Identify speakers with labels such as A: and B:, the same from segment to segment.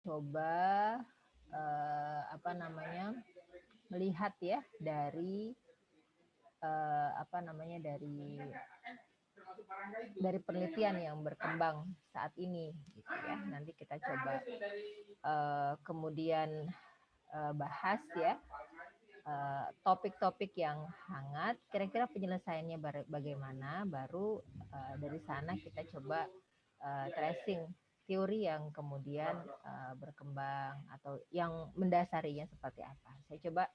A: coba melihat ya dari dari penelitian yang berkembang saat ini gitu ya. Nanti kita coba kemudian bahas ya topik-topik yang hangat, kira-kira penyelesaiannya bagaimana, baru dari sana kita coba tracing teori yang kemudian berkembang atau yang mendasarinya seperti apa. Saya coba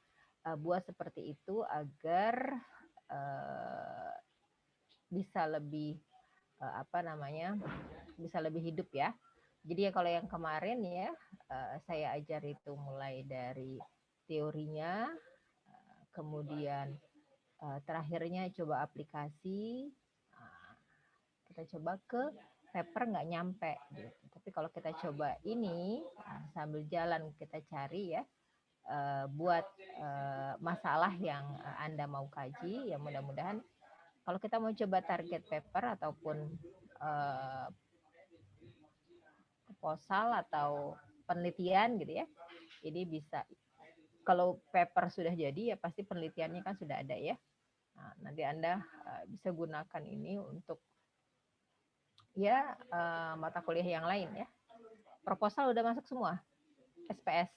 A: buat seperti itu agar bisa lebih bisa lebih hidup ya. Jadi ya kalau yang kemarin ya saya ajar itu mulai dari teorinya, kemudian terakhirnya coba aplikasi, kita coba ke paper nggak nyampe gitu. Tapi kalau kita coba ini sambil jalan kita cari ya buat masalah yang Anda mau kaji, ya mudah-mudahan kalau kita mau coba target paper ataupun proposal atau penelitian gitu ya, ini bisa, kalau paper sudah jadi ya pasti penelitiannya kan sudah ada ya. Nah, nanti Anda bisa gunakan ini untuk ya mata kuliah yang lain ya. Proposal udah masuk semua? SPS?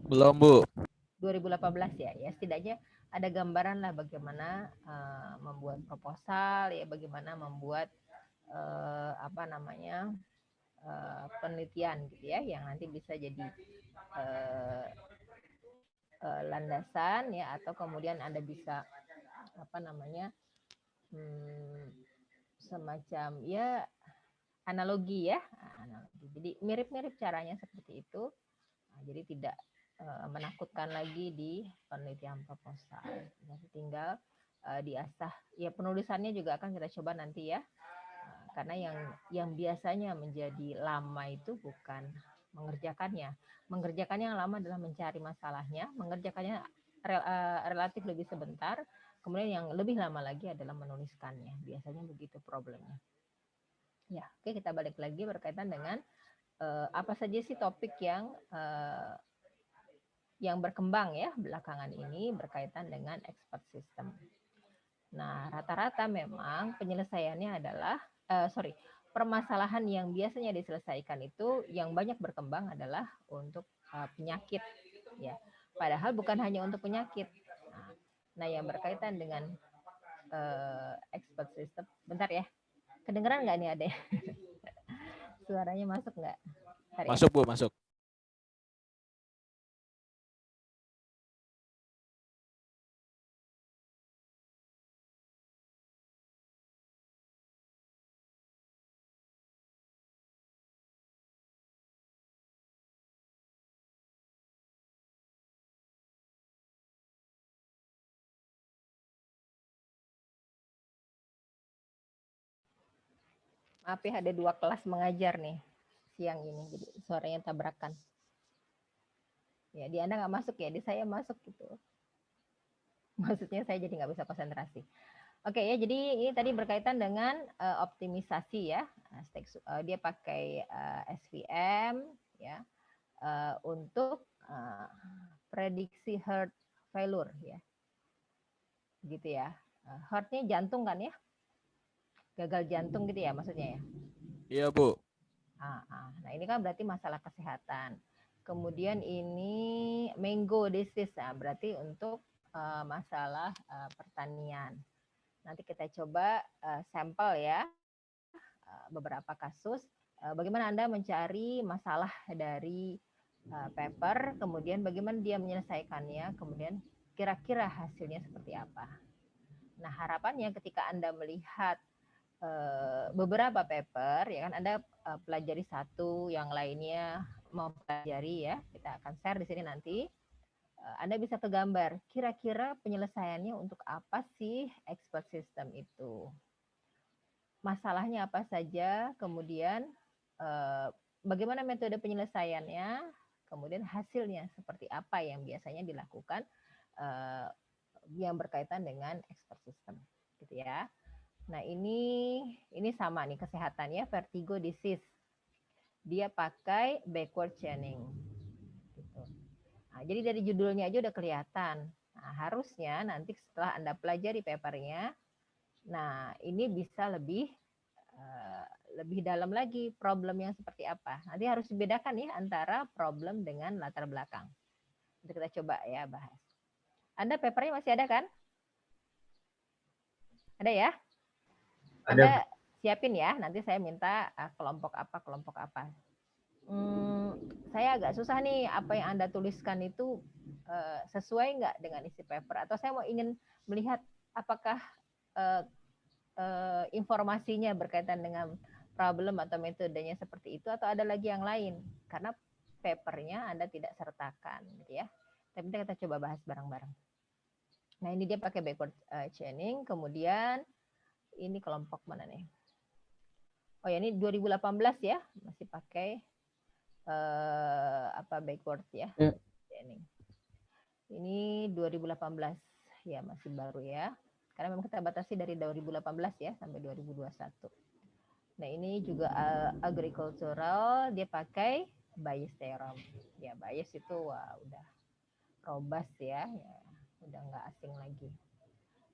B: Belum, Bu.
A: 2018 ya. Ya setidaknya ada gambaran lah bagaimana membuat proposal ya, bagaimana membuat penelitian gitu ya, yang nanti bisa jadi landasan ya, atau kemudian Anda bisa semacam ya analogi ya, analogi. Jadi mirip-mirip caranya seperti itu. Nah, jadi tidak menakutkan lagi di penelitian proposal. Jadi tinggal diasah. Ya penulisannya juga akan kita coba nanti ya. Karena yang biasanya menjadi lama itu bukan mengerjakannya. Mengerjakannya yang lama adalah mencari masalahnya. Mengerjakannya relatif lebih sebentar. Kemudian yang lebih lama lagi adalah menuliskannya. Biasanya begitu problemnya. Ya, oke, kita balik lagi berkaitan dengan apa saja sih topik yang berkembang ya belakangan ini berkaitan dengan expert system. Nah, rata-rata memang penyelesaiannya adalah permasalahan yang biasanya diselesaikan itu yang banyak berkembang adalah untuk penyakit ya. Padahal bukan hanya untuk penyakit. Nah, yang berkaitan dengan expert system. Bentar ya. Kedengeran nggak nih ada? Suaranya masuk nggak? Bentar ya.
B: Masuk, Bu, masuk.
A: Maaf ya, ada 2 kelas mengajar nih siang ini, jadi suaranya tabrakan. Ya, di Anda nggak masuk ya, di saya masuk gitu. Maksudnya saya jadi nggak bisa konsentrasi. Oke ya, jadi ini tadi berkaitan dengan optimisasi ya. Dia pakai SVM ya untuk prediksi heart failure ya, gitu ya. Heartnya jantung kan ya, gagal jantung gitu ya maksudnya ya.
B: Iya, Bu.
A: Nah ini kan berarti masalah kesehatan. Kemudian ini mango disease, nah, berarti untuk masalah pertanian. Nanti kita coba sampel ya beberapa kasus. Bagaimana Anda mencari masalah dari paper, kemudian bagaimana dia menyelesaikannya, kemudian kira-kira hasilnya seperti apa. Nah harapannya ketika Anda melihat beberapa paper ya kan, Anda pelajari satu, yang lainnya mempelajari ya, kita akan share di sini nanti. Anda bisa kegambar kira-kira penyelesaiannya untuk apa sih expert system itu, masalahnya apa saja, kemudian bagaimana metode penyelesaiannya, kemudian hasilnya seperti apa yang biasanya dilakukan yang berkaitan dengan expert system gitu ya. Nah ini sama nih kesehatan ya, vertigo disease. dia pakai backward chaining. Gitu. Nah, jadi dari judulnya aja udah kelihatan. Nah, harusnya nanti setelah Anda pelajari papernya, nah ini bisa lebih dalam lagi problemnya seperti apa. Nanti harus dibedakan ya antara problem dengan latar belakang. Nanti kita coba ya bahas. Anda papernya masih ada kan? Ada ya? Anda siapin ya, nanti saya minta kelompok apa. Saya agak susah nih, apa yang Anda tuliskan itu sesuai nggak dengan isi paper? Atau saya ingin melihat apakah informasinya berkaitan dengan problem atau metodenya seperti itu, atau ada lagi yang lain? Karena papernya Anda tidak sertakan, gitu ya. Tapi kita coba bahas bareng-bareng. Nah, ini dia pakai backward chaining, kemudian ini kelompok mana nih? Oh ya, ini 2018 ya, masih pakai backward ya. Ini 2018 ya, masih baru ya. Karena memang kita batasi dari 2018 ya sampai 2021. Nah, ini juga agricultural, dia pakai Bayes theorem. Ya, Bayes itu udah robust ya, udah nggak asing lagi.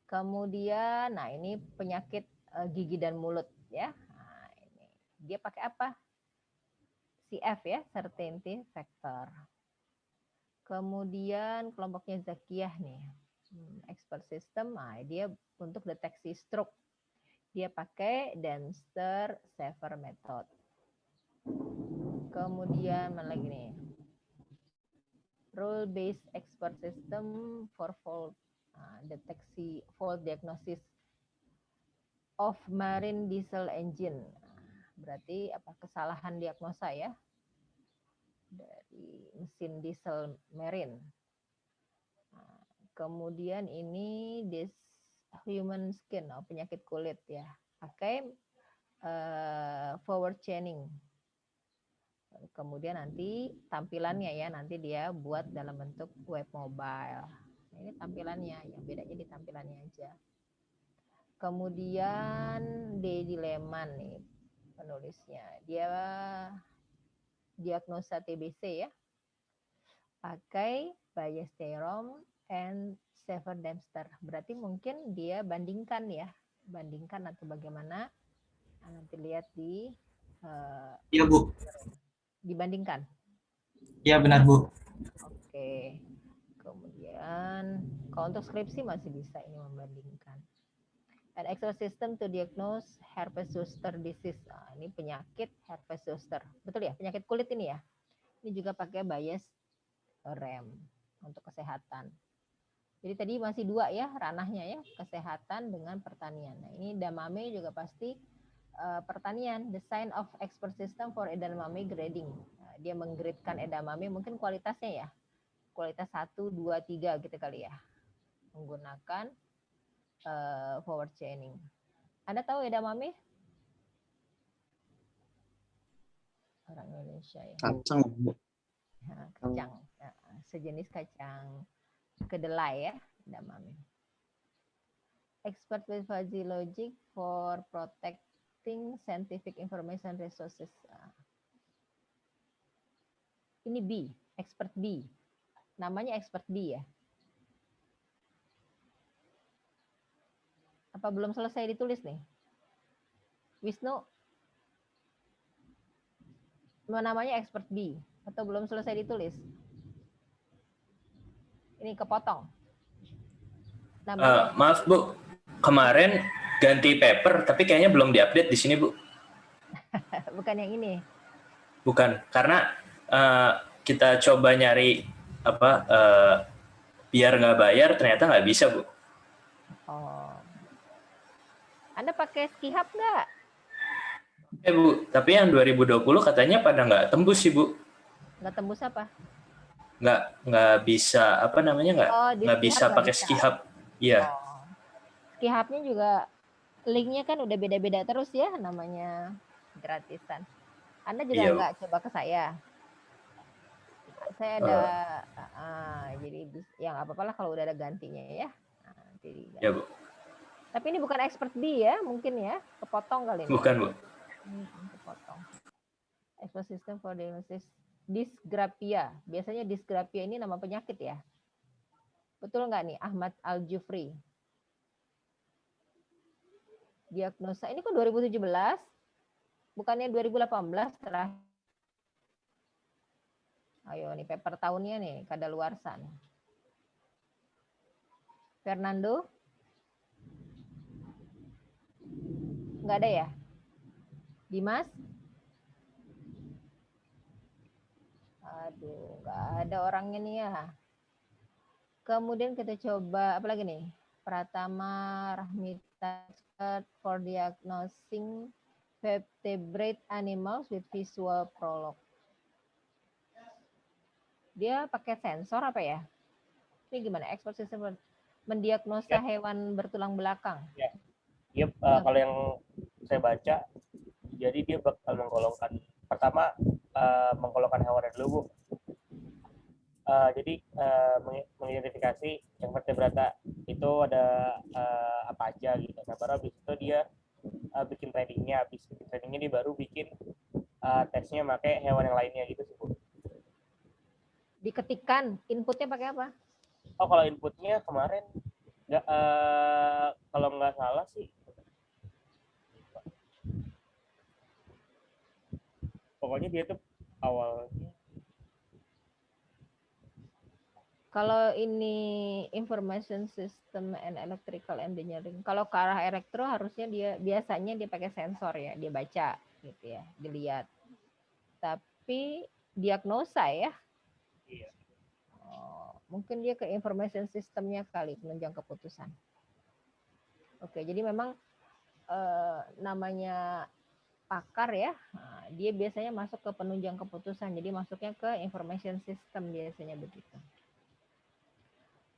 A: Kemudian, nah ini penyakit gigi dan mulut ya. Nah, ini dia pakai apa? CF ya, certainty factor. Kemudian kelompoknya Zakiyah nih, expert system, nah dia untuk deteksi stroke. Dia pakai Dempster-Shaver method. Kemudian mana lagi nih? Rule based expert system for fault deteksi fault diagnosis of marine diesel engine. Berarti apa kesalahan diagnosa ya dari mesin diesel marine. Kemudian ini human skin, penyakit kulit ya. Pakai forward chaining. Kemudian nanti tampilannya ya, nanti dia buat dalam bentuk web mobile. Nah, ini tampilannya, yang bedanya di tampilannya aja. Kemudian Dedi Lehman nih penulisnya. Dia diagnosa TBC ya. Pakai Bayes theorem and Shaver Dempster. Berarti mungkin dia bandingkan ya. Bandingkan atau bagaimana. Nah, nanti lihat di
C: Iya, Bu.
A: Dibandingkan.
C: Iya, benar, Bu.
A: Oke. Kemudian kalau untuk skripsi masih bisa ini membandingkan. An expert system to diagnose herpes zoster disease. Nah, ini penyakit herpes zoster. Betul ya? Penyakit kulit ini ya. Ini juga pakai Bayes theorem untuk kesehatan. Jadi tadi masih dua ya ranahnya ya, kesehatan dengan pertanian. Nah, ini Damame juga pasti pertanian, design of expert system for edamame grading. Nah, dia menggradekan edamame mungkin kualitasnya ya. Kualitas 1, 2, 3 gitu kali ya. Menggunakan forward chaining. Anda tahu edamame? Orang Indonesia ya.
C: Kacang, Bu.
A: Nah, kacang. Nah, sejenis kacang kedelai ya, edamame. Expert with fuzzy logic for protecting scientific information resources. Ini B, expert B. Namanya expert B ya. Apa belum selesai ditulis nih? Wisnu? Namanya expert B. Atau belum selesai ditulis? Ini kepotong.
D: Maaf, Bu. Kemarin ganti paper, tapi kayaknya belum diupdate di sini, Bu.
A: Bukan yang ini.
D: Bukan, karena kita coba nyari biar nggak bayar, ternyata nggak bisa, Bu.
A: Oh. Anda pakai Skihab nggak?
D: Bu, tapi yang 2020 katanya pada nggak tembus sih, Bu.
A: Nggak tembus apa?
D: Nggak bisa, nggak bisa pakai Skihab. Iya.
A: Oh. Skihabnya juga linknya kan udah beda-beda terus ya, namanya gratisan. Anda juga nggak coba ke saya. Saya ada, jadi yang apa-apa lah kalau udah ada gantinya ya. Nah, nanti
D: ya, Bu.
A: Tapi ini bukan expert B ya, mungkin ya, kepotong kali ini.
D: Bukan, Bu.
A: Kepotong. Expert system for diagnosis dysgraphia. Biasanya dysgraphia ini nama penyakit ya. Betul nggak nih Ahmad Al-Jufri? Diagnosa ini kok 2017? Bukannya 2018 terakhir? Ayo nih paper tahunnya nih kadaluarsa nih. Fernando? Nggak ada ya? Dimas? Aduh, nggak ada orangnya nih ya. Kemudian kita coba apa lagi nih? Pratama Rahmita for diagnosing vertebrate animals with visual prologue. Dia pakai sensor apa ya? Ini gimana? Expert system mendiagnosa hewan bertulang belakang.
E: Ya. Dia kalau yang saya baca, jadi dia bakal menggolongkan pertama menggolongkan hewan dulu, Bu. Jadi mengidentifikasi yang vertebrata itu ada apa aja gitu. Nah baru habis itu dia bikin tradingnya, habis bikin tradingnya dia baru bikin tesnya pakai hewan yang lainnya gitu sih, Bu.
A: Diketikkan inputnya pakai apa?
E: Oh kalau inputnya kemarin nggak kalau nggak salah sih pokoknya dia tuh awalnya.
A: Kalau ini information system and electrical engineering, kalau ke arah elektro harusnya dia biasanya dia pakai sensor ya, dia baca gitu ya, dilihat. Tapi diagnosa ya.
E: Iya.
A: Oh, mungkin dia ke information systemnya kali penunjang keputusan. Oke, jadi memang namanya pakar ya, dia biasanya masuk ke penunjang keputusan, jadi masuknya ke information system biasanya begitu.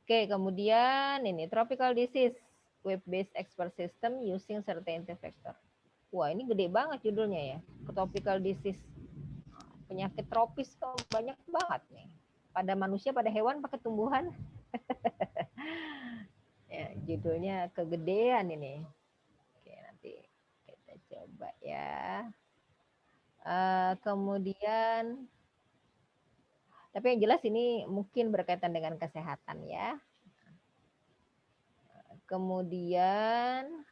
A: Oke, kemudian ini tropical disease web-based expert system using certainty factor. Wah, ini gede banget judulnya ya. Tropical disease. Penyakit tropis kok banyak banget nih. Pada manusia, pada hewan, pakai tumbuhan. Ya, judulnya kegedean ini. Oke, nanti kita coba ya. Kemudian tapi yang jelas ini mungkin berkaitan dengan kesehatan ya. Kemudian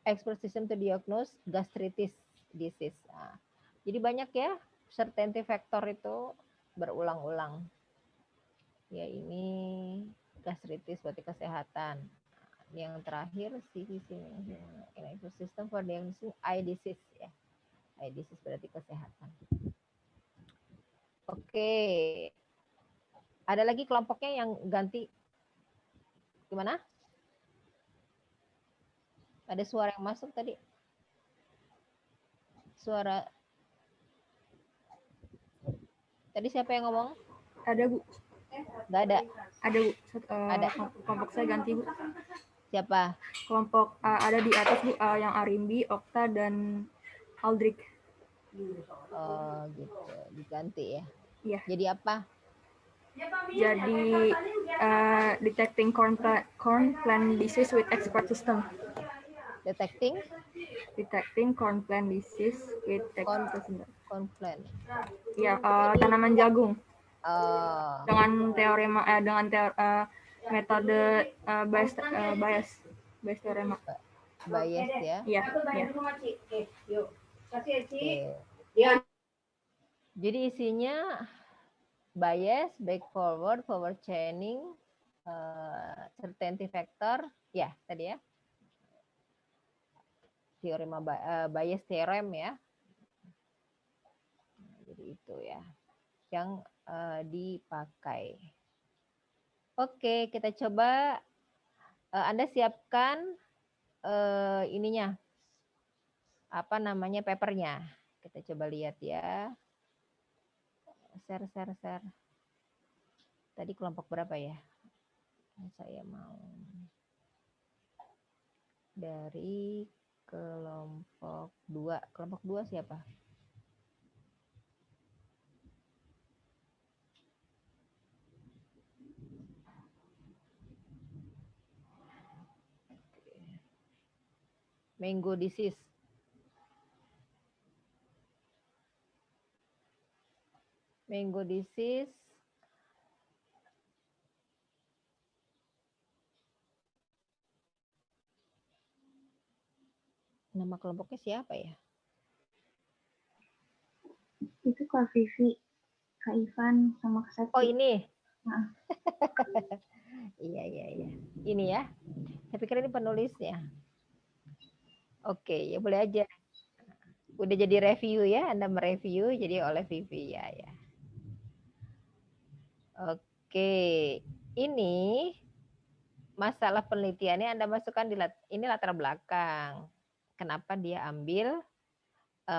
A: expert system to diagnose gastritis disease. Nah, jadi banyak ya certainty factor itu berulang-ulang. Ya ini gastritis berarti kesehatan. Yang terakhir expert system for diagnosing eye disease ya. Eye disease berarti kesehatan. Oke. Ada lagi kelompoknya yang ganti. Gimana? Ada suara yang masuk tadi. Suara. Tadi siapa yang ngomong?
F: Ada, Bu.
A: Nggak ada.
F: Ada, Bu.
A: Ada.
F: Kelompok saya ganti, Bu.
A: Siapa?
F: Kelompok ada di atas, Bu, yang Arimbi, Okta, dan Aldrich.
A: Oh, gitu. Diganti ya.
F: Iya.
A: Jadi apa?
F: Jadi detecting corn plant disease with expert system. Detecting corn plant disease with expert system.
A: Corn plant.
F: Ya, tanaman jagung.
A: Oh.
F: Dengan teorema metode bias teorema.
A: Bias ya.
F: Iya, iya.
A: Okay. Jadi isinya bias, back forward chaining, certainty factor, ya tadi ya. Teorema bias theorem ya. Jadi itu ya yang dipakai. Oke, kita coba Anda siapkan ininya. Apa namanya papernya. Kita coba lihat ya. Share. Tadi kelompok berapa ya? Saya mau dari kelompok 2. Kelompok 2 siapa? Mango disease. Mango disease. Nama kelompoknya siapa ya?
F: Itu Kak Vivi, Kak Ivan, sama Kak Sakti.
A: Oh ini.
F: Nah.
A: Iya. Ini ya. Saya pikir ini penulisnya. Oke, ya boleh aja. Udah jadi review ya, Anda mereview jadi oleh Vivi ya. Oke, ini masalah penelitiannya Anda masukkan ini latar belakang. Kenapa dia ambil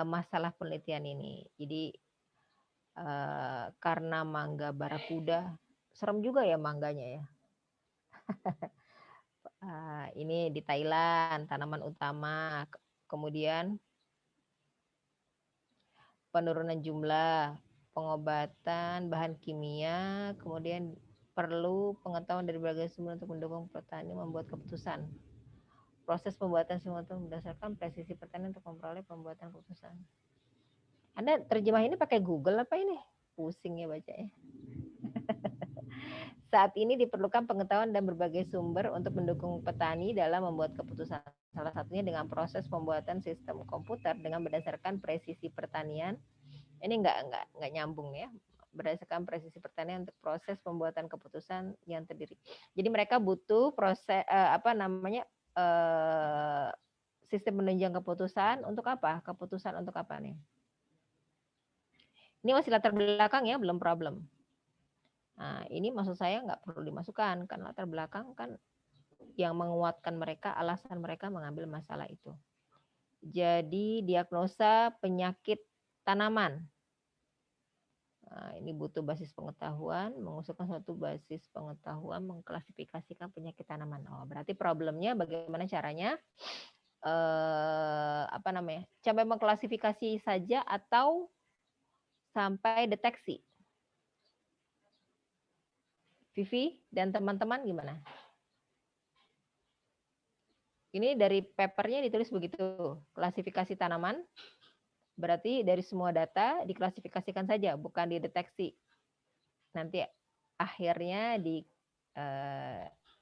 A: masalah penelitian ini? Jadi karena mangga barakuda, serem juga ya mangganya ya. Ini di Thailand, tanaman utama. Kemudian penurunan jumlah, pengobatan, bahan kimia, kemudian perlu pengetahuan dari berbagai sumber untuk mendukung petani membuat keputusan. Proses pembuatan sesuatu berdasarkan presisi pertanian untuk memperoleh pembuatan keputusan. Anda terjemah ini pakai Google apa ini? Pusing ya bacanya. Saat ini diperlukan pengetahuan dan berbagai sumber untuk mendukung petani dalam membuat keputusan. Salah satunya dengan proses pembuatan sistem komputer dengan berdasarkan presisi pertanian. Ini nggak nyambung ya. Berdasarkan presisi pertanian untuk proses pembuatan keputusan yang terdiri. Jadi mereka butuh proses sistem penunjang keputusan untuk apa? Keputusan untuk apa nih? Ini masih latar belakang ya, belum problem. Nah, ini maksud saya nggak perlu dimasukkan karena latar belakang kan yang menguatkan mereka, alasan mereka mengambil masalah itu. Jadi diagnosa penyakit tanaman. Nah, ini butuh basis pengetahuan, mengusulkan suatu basis pengetahuan, mengklasifikasikan penyakit tanaman. Oh, berarti problemnya bagaimana caranya? Sampai mengklasifikasi saja atau sampai deteksi? Vivi dan teman-teman gimana? Ini dari papernya ditulis begitu, klasifikasi tanaman, berarti dari semua data diklasifikasikan saja, bukan dideteksi. Nanti akhirnya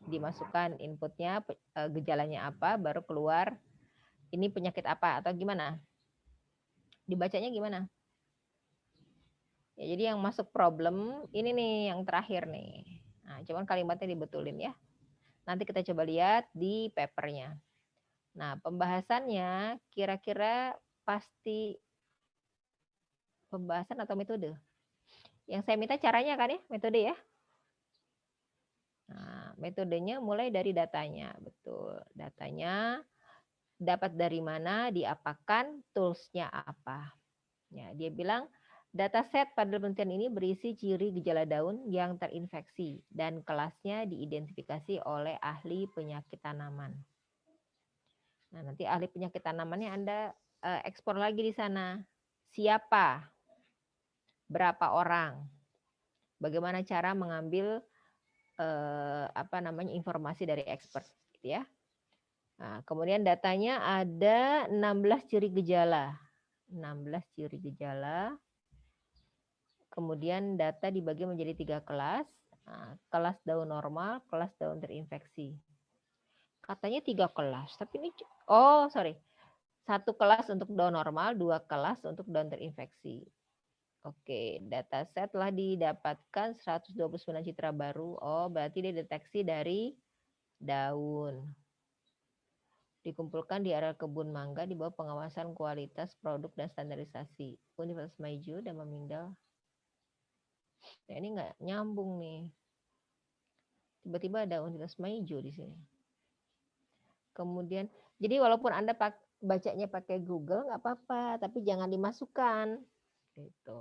A: dimasukkan inputnya, gejalanya apa, baru keluar ini penyakit apa, atau gimana? Dibacanya gimana? Ya, jadi yang masuk problem, ini nih yang terakhir nih. Nah, cuman kalimatnya dibetulin ya. Nanti kita coba lihat di papernya. Nah, pembahasannya kira-kira pasti pembahasan atau metode? Yang saya minta caranya kan ya, metode ya. Nah, metodenya mulai dari datanya, betul. Datanya dapat dari mana, diapakan, tools-nya apa. Ya, dia bilang dataset pada penelitian ini berisi ciri gejala daun yang terinfeksi dan kelasnya diidentifikasi oleh ahli penyakit tanaman. Nah, nanti ahli penyakit tanamannya Anda ekspor lagi di sana. Siapa? Berapa orang? Bagaimana cara mengambil informasi dari expert, gitu ya. Nah, kemudian datanya ada 16 ciri gejala. 16 ciri gejala. Kemudian data dibagi menjadi 3 kelas. Nah, kelas daun normal, kelas daun terinfeksi. Katanya 3 kelas, tapi ini 1 kelas untuk daun normal, 2 kelas untuk daun terinfeksi. Oke, dataset telah didapatkan 129 citra baru. Oh, berarti dia deteksi dari daun. Dikumpulkan di area kebun mangga di bawah pengawasan kualitas produk dan standarisasi Universitas Maiju dan Memindal. Nah, ini nggak nyambung nih. Tiba-tiba ada Universitas Maiju di sini. Kemudian, jadi walaupun Anda bacanya pakai Google nggak apa-apa, tapi jangan dimasukkan. Gitu.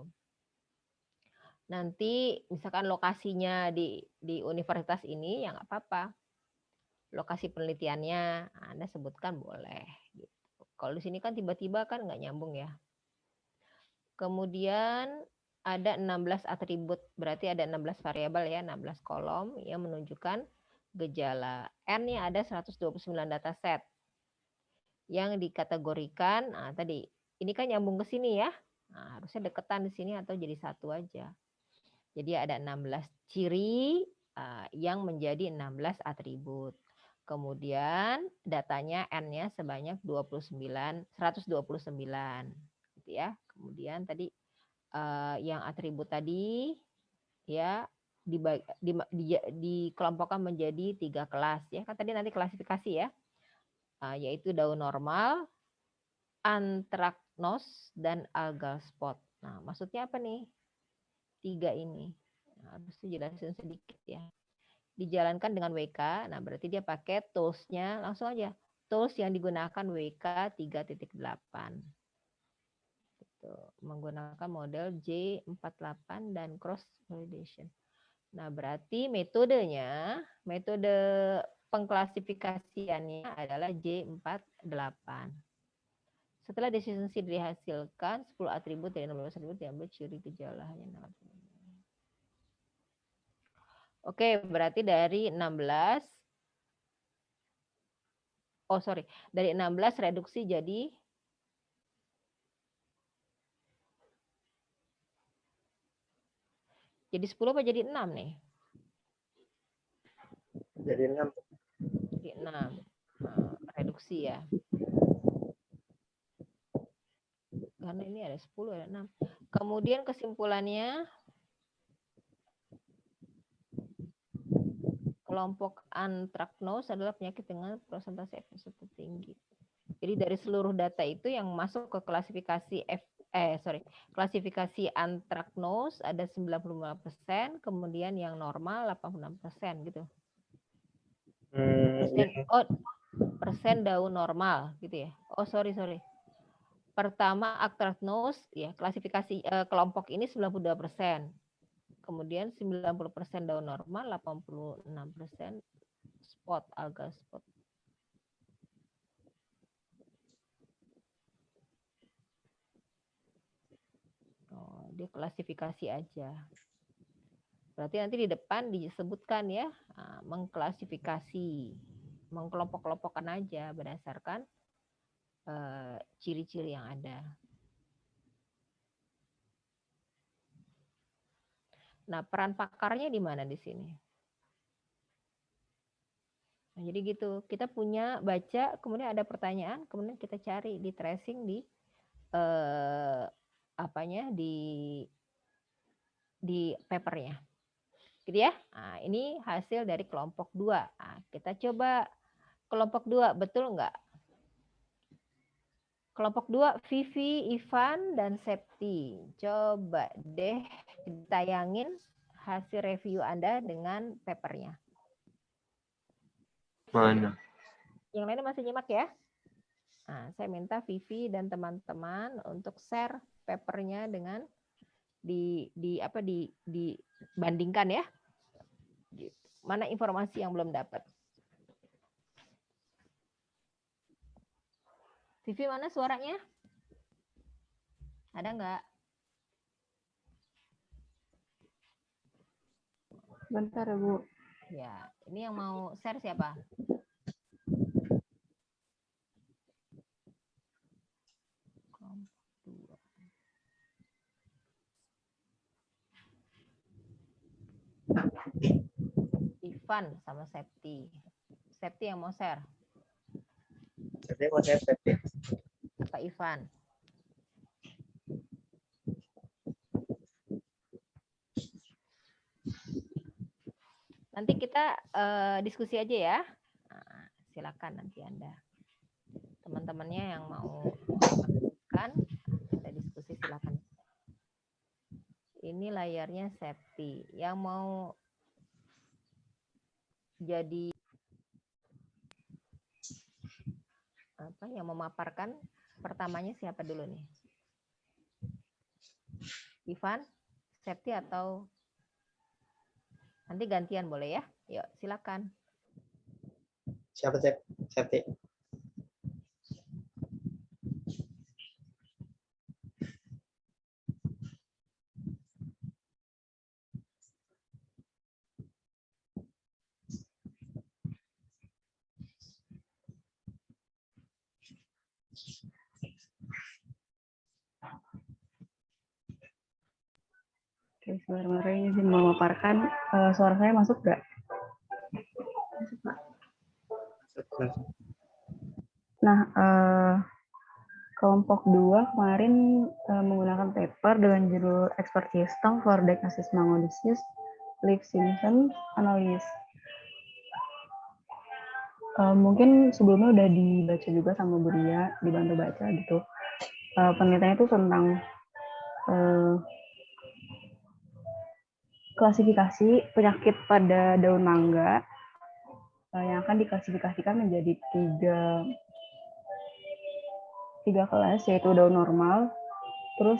A: Nanti misalkan lokasinya di universitas ini ya nggak apa-apa. Lokasi penelitiannya Anda sebutkan boleh. Gitu. Kalau di sini kan tiba-tiba kan nggak nyambung ya. Kemudian ada 16 atribut, berarti ada 16 variabel ya, 16 kolom yang menunjukkan gejala. N-nya ada 129 dataset yang dikategorikan. Nah, tadi ini kan nyambung ke sini ya. Nah, harusnya deketan di sini atau jadi satu aja. Jadi ada 16 ciri yang menjadi 16 atribut. Kemudian datanya N-nya sebanyak 129 gitu ya. Kemudian tadi yang atribut tadi ya dikelompokkan menjadi 3 kelas ya. Kan tadi nanti klasifikasi ya. Yaitu daun normal, anthracnose dan algal spot. Nah, maksudnya apa nih? 3 ini. Nah, harus dijelasin sedikit ya. Dijalankan dengan WK, nah berarti dia pakai tools-nya, langsung aja. Tools yang digunakan WK 3.8. Gitu. Menggunakan model J48 dan cross validation. Nah, berarti metodenya, metode pengklasifikasiannya adalah J48. Setelah decision seed dihasilkan, 10 atribut dari 16 atribut diambil ciri gejala hanya 6 atribut. Oke, berarti dari 16 dari 16 reduksi jadi jadi 10 apa jadi 6 nih?
E: Jadi 6.
A: Jadi 6. Reduksi ya. Karena ini ada 10, ada 6. Kemudian kesimpulannya kelompok anthracnose adalah penyakit dengan persentase efisiensi tinggi. Jadi dari seluruh data itu yang masuk ke klasifikasi klasifikasi anthracnose ada 95%, kemudian yang normal 86% gitu. Persen daun normal gitu ya. Pertama anthracnose ya, klasifikasi kelompok ini 92%. Kemudian 90% daun normal, 86% spot, algal spot. Dia klasifikasi aja. Berarti nanti di depan disebutkan ya, mengklasifikasi, mengkelompok-kelompokkan aja berdasarkan ciri-ciri yang ada. Nah, peran pakarnya di mana di sini? Nah, jadi gitu, kita punya baca, kemudian ada pertanyaan, kemudian kita cari di tracing di di papernya. Gitu ya. Nah, ini hasil dari kelompok 2. Nah, kita coba kelompok 2, betul enggak? Kelompok 2, Vivi, Ivan, dan Septi. Coba deh ditayangin hasil review Anda dengan papernya.
E: Mana?
A: Yang lainnya masih nyimak ya. Nah, saya minta Vivi dan teman-teman untuk share papernya dengan dibandingkan ya. Mana informasi yang belum dapat? Vivi mana suaranya? Ada nggak?
F: Bentar ya, Bu.
A: Ya, ini yang mau share siapa? Ivan sama Septi. Septi yang mau share.
E: Jadi mau saya Septi.
A: Apa Ivan? Nanti kita diskusi aja ya. Nah, silakan nanti Anda. Teman-temannya yang mau kan kita diskusi silakan. Ini layarnya Septi. Yang mau jadi apa yang memaparkan pertamanya siapa dulu nih? Ivan, Septi atau nanti gantian boleh ya? Yuk, silakan.
E: Siapa Septi?
G: Oke, sebenarnya ini izin memaparkan suara saya masuk nggak? Nah, kelompok 2 kemarin menggunakan paper dengan judul Expert System for Diagnosis Mango Disease, Leaf Symptoms Analysis. Mungkin sebelumnya udah dibaca juga sama Bu Ria, dibantu baca gitu. Penelitiannya itu tentang klasifikasi penyakit pada daun mangga yang akan diklasifikasikan menjadi tiga kelas, yaitu daun normal, terus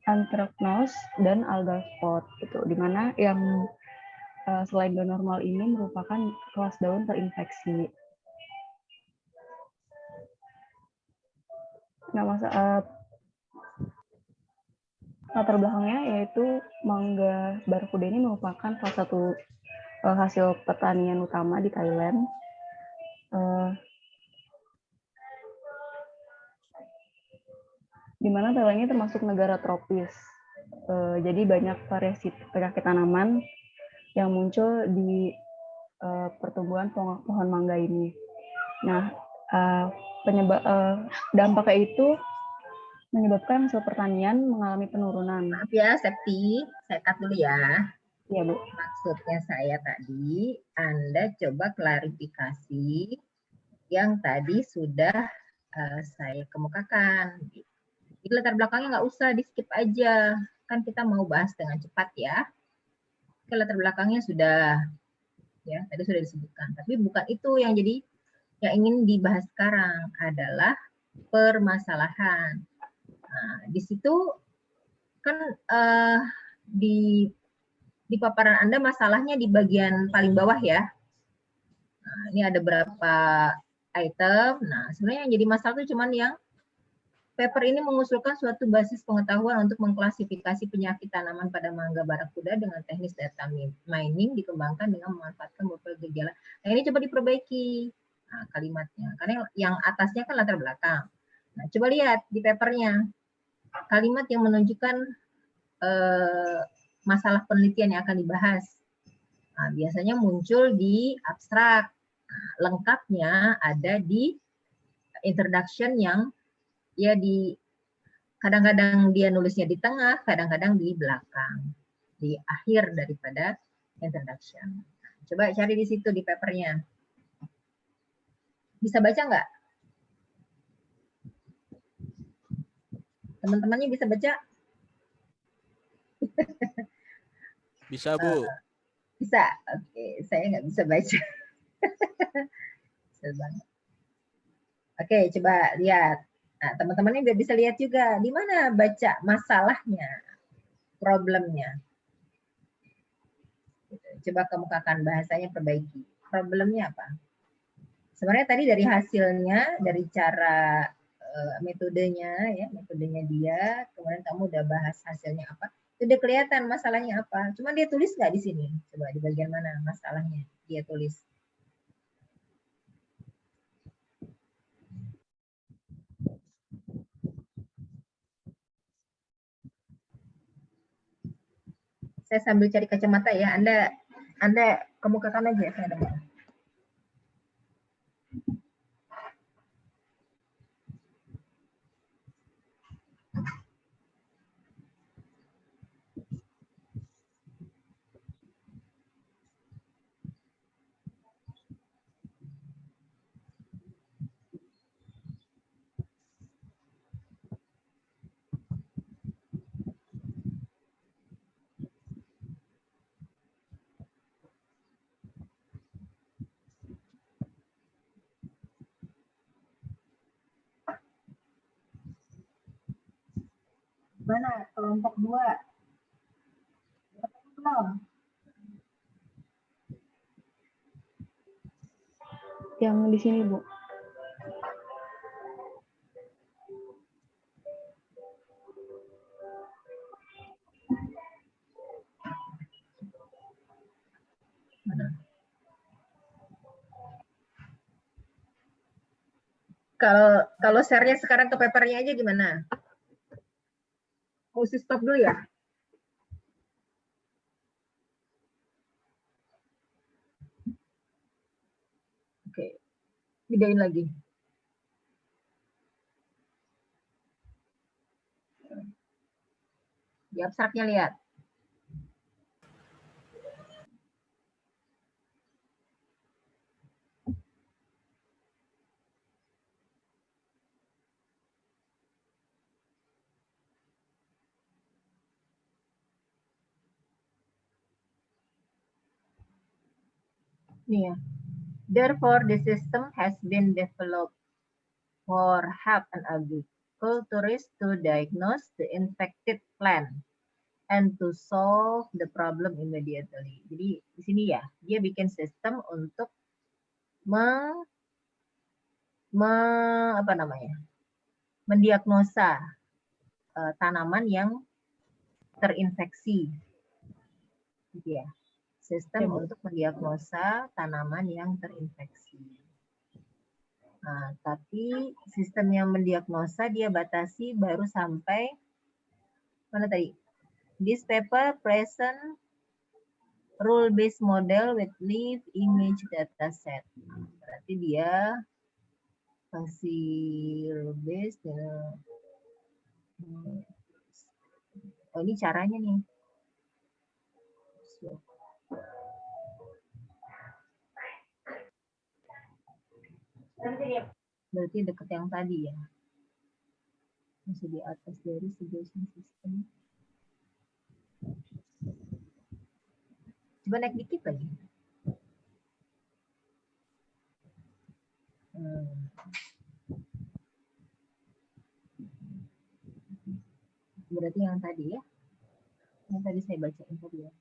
G: anthracnose, dan algal spot gitu. Dimana yang selain daun normal ini merupakan kelas daun terinfeksi. Nah, latar belakangnya yaitu mangga barkuda ini merupakan salah satu hasil pertanian utama di Thailand. Di mana Thailand ini termasuk negara tropis. Jadi banyak variasi penyakit tanaman yang muncul di pertumbuhan pohon mangga ini. Nah, dampaknya itu menyebabkan hasil pertanian mengalami penurunan.
A: Maaf ya, Septi, saya cut dulu ya.
G: Iya, Bu.
A: Maksudnya saya tadi, Anda coba klarifikasi yang tadi sudah saya kemukakan. Jadi latar belakangnya nggak usah, di skip aja. Kan kita mau bahas dengan cepat ya. Oke, latar belakangnya sudah, ya tadi sudah disebutkan. Tapi bukan itu yang jadi yang ingin dibahas sekarang, adalah permasalahan. Nah, di situ kan di paparan Anda masalahnya di bagian paling bawah ya. Nah, ini ada berapa item. Nah, sebenarnya yang jadi masalah itu cuman yang paper ini mengusulkan suatu basis pengetahuan untuk mengklasifikasi penyakit tanaman pada mangga barakuda dengan teknis data mining dikembangkan dengan memanfaatkan beberapa gejala. Nah, ini coba diperbaiki kalimatnya. Karena yang atasnya kan latar belakang. Nah, coba lihat di papernya. Kalimat yang menunjukkan masalah penelitian yang akan dibahas. Nah, biasanya muncul di abstrak. Nah, lengkapnya ada di introduction yang ya kadang-kadang dia nulisnya di tengah, kadang-kadang di belakang, di akhir daripada introduction. Nah, coba cari di situ di papernya. Bisa baca nggak? Teman-temannya bisa baca?
B: Bisa, Bu.
A: Bisa. Oke, saya nggak bisa baca. Oke, coba lihat. Nah, teman-temannya biar bisa lihat juga di mana baca masalahnya, problemnya. Coba kemukakan bahasanya, perbaiki. Problemnya apa? Sebenarnya tadi dari hasilnya, dari cara metodenya, ya metodenya dia, kemudian kamu udah bahas hasilnya apa, itu udah kelihatan masalahnya apa. Cuma dia tulis nggak di sini? Coba di bagian mana masalahnya dia tulis? Saya sambil cari kacamata ya, Anda kemukakan aja, saya dengar. Mana kelompok 2? Belum.
G: Yang di sini, Bu.
A: Kalau share-nya sekarang ke papernya aja gimana? Mesti stop dulu ya? Gedein lagi. Di abstraknya lihat. Nih ya. Therefore, the system has been developed for help an agriculturist to diagnose the infected plant and to solve the problem immediately. Jadi di sini ya, dia bikin sistem untuk mendiagnosa tanaman yang terinfeksi, gitu ya. Sistem untuk mendiagnosa tanaman yang terinfeksi. Nah, tapi sistem yang mendiagnosa dia batasi baru sampai mana tadi? This paper present rule-based model with live image dataset. Berarti dia kasih rule-based. Oh, ini caranya nih. Berarti deket yang tadi ya. Masih di atas dari suggestion system. Coba naik dikit lagi. Berarti yang tadi ya. Yang tadi saya bacain tadi ya.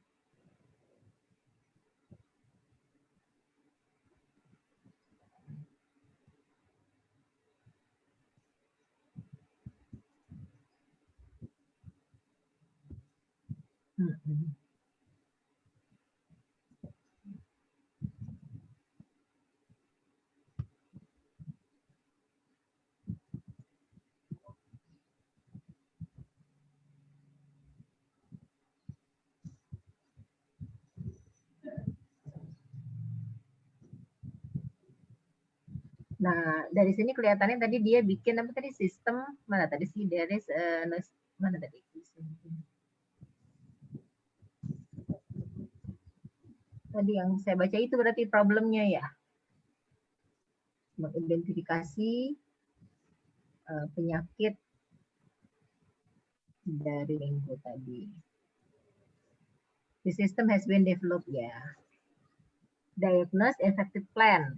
A: Nah, dari sini kelihatannya tadi dia bikin apa tadi sistem mana tadi sih dari mana tadi? Tadi yang saya baca itu berarti problemnya ya. Mengidentifikasi penyakit dari minggu tadi. The system has been developed ya. Diagnose infected plant.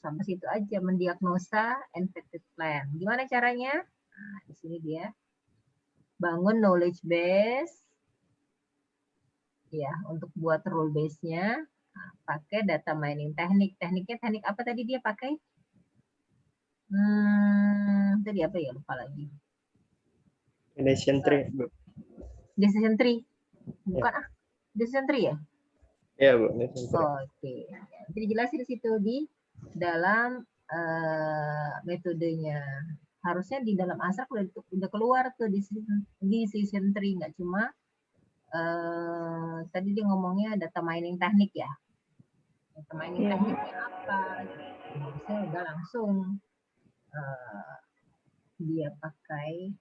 A: Sampai situ aja, mendiagnosa infected plant. Gimana caranya? Nah, di sini dia bangun knowledge base. Ya, untuk buat rule base-nya pakai data mining teknik. Tekniknya teknik apa tadi dia pakai? Tadi apa ya, lupa lagi.
H: Decision tree, Bu.
A: Decision tree. Bukan decision tree ya?
H: Iya, Bu, decision tree.
A: Oke. Jadi jelasin di situ di dalam metodenya. Harusnya di dalam abstrak udah keluar tuh decision tree, nggak cuma tadi dia ngomongnya data mining teknik ya. Data mining tekniknya apa? Harusnya udah langsung dia pakai.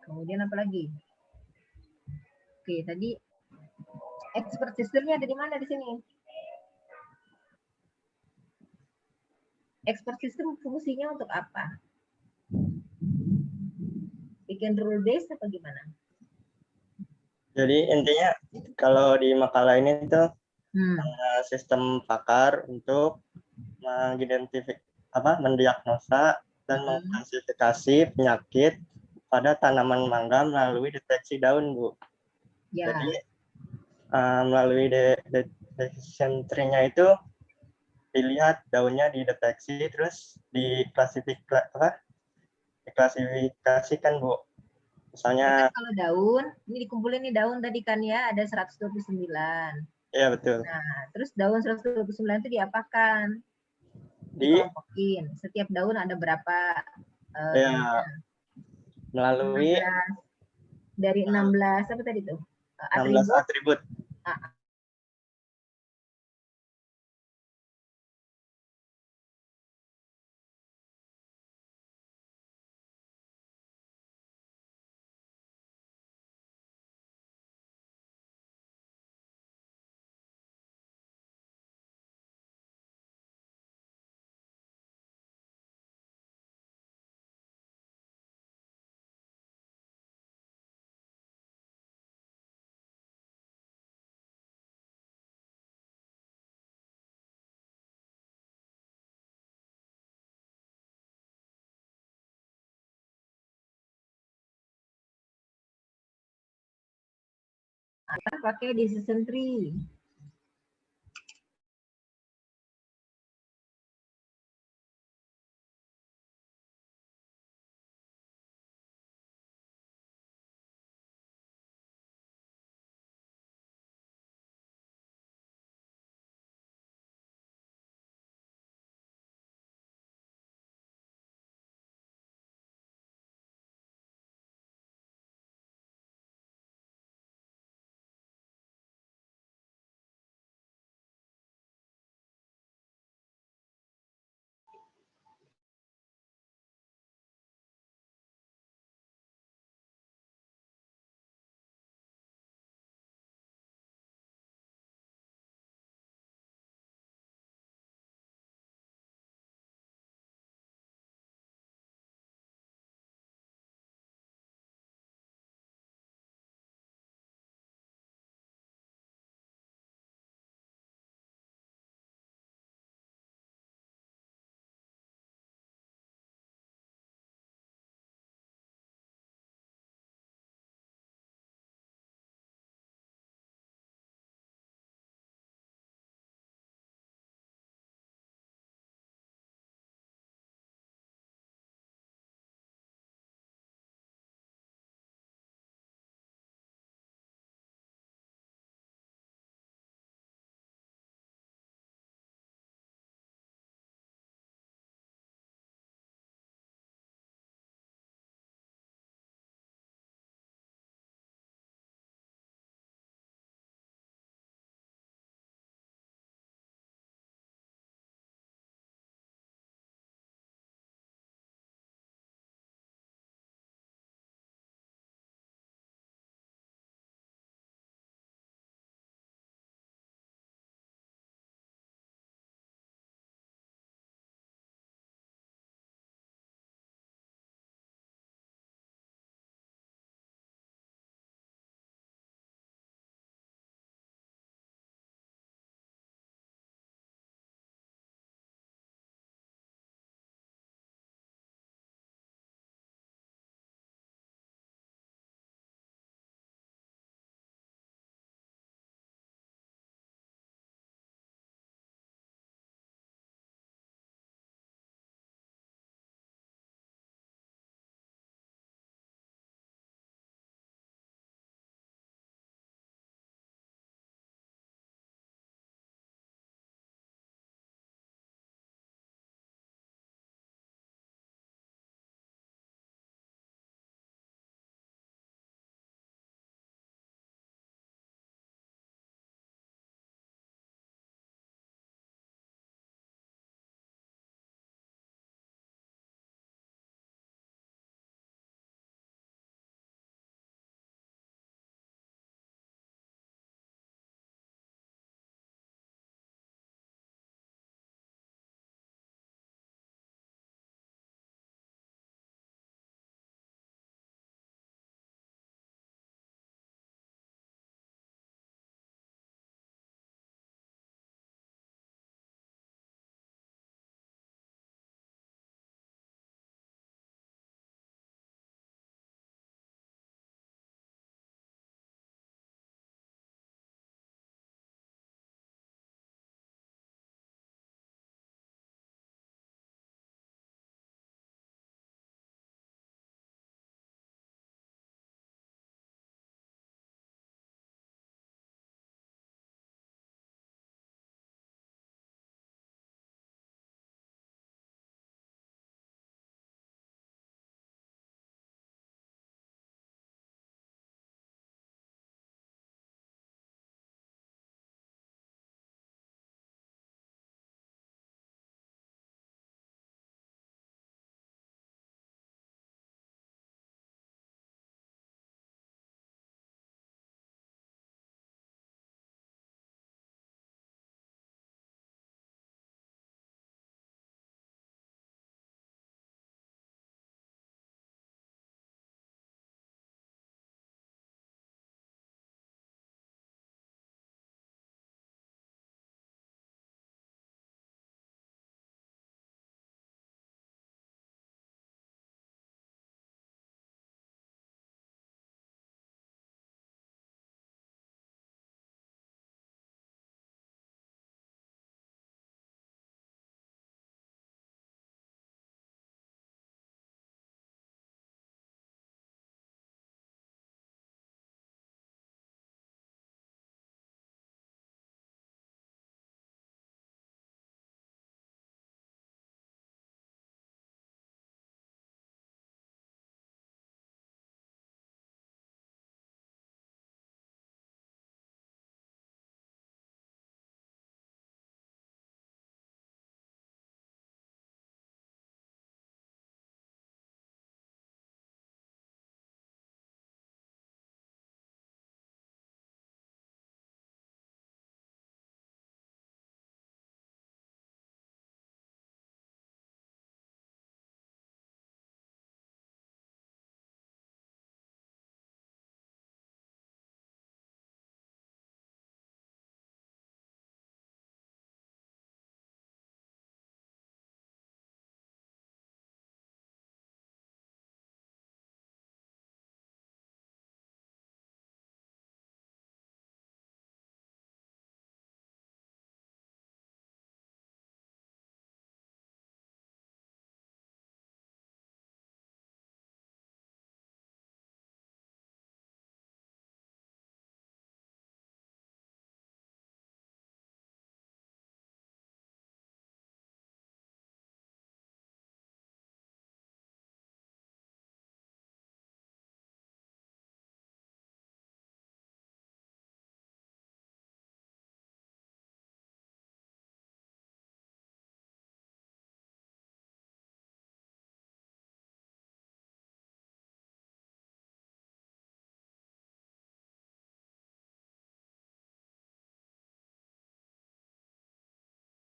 A: Kemudian apa lagi? Oke, tadi expert systemnya ada di mana di sini? Expert system fungsinya untuk apa? Bikin rule base apa gimana?
H: Jadi intinya kalau di makalah ini tuh sistem pakar untuk mendiagnosa dan mengklasifikasi penyakit pada tanaman mangga melalui deteksi daun, Bu. Ya. Jadi melalui decision tree-nya itu dilihat daunnya dideteksi, terus diklasifikasikan, Bu. Misalnya
A: kalau daun, ini dikumpulin nih daun tadi kan ya, ada 129.
H: Iya, betul.
A: Nah, terus daun 129 itu diapakan? Dikelompokin. Setiap daun ada berapa?
H: Melalui
A: 16, dari 16 apa tadi tuh?
H: 16 atribut.
A: Kita pakai decision tree.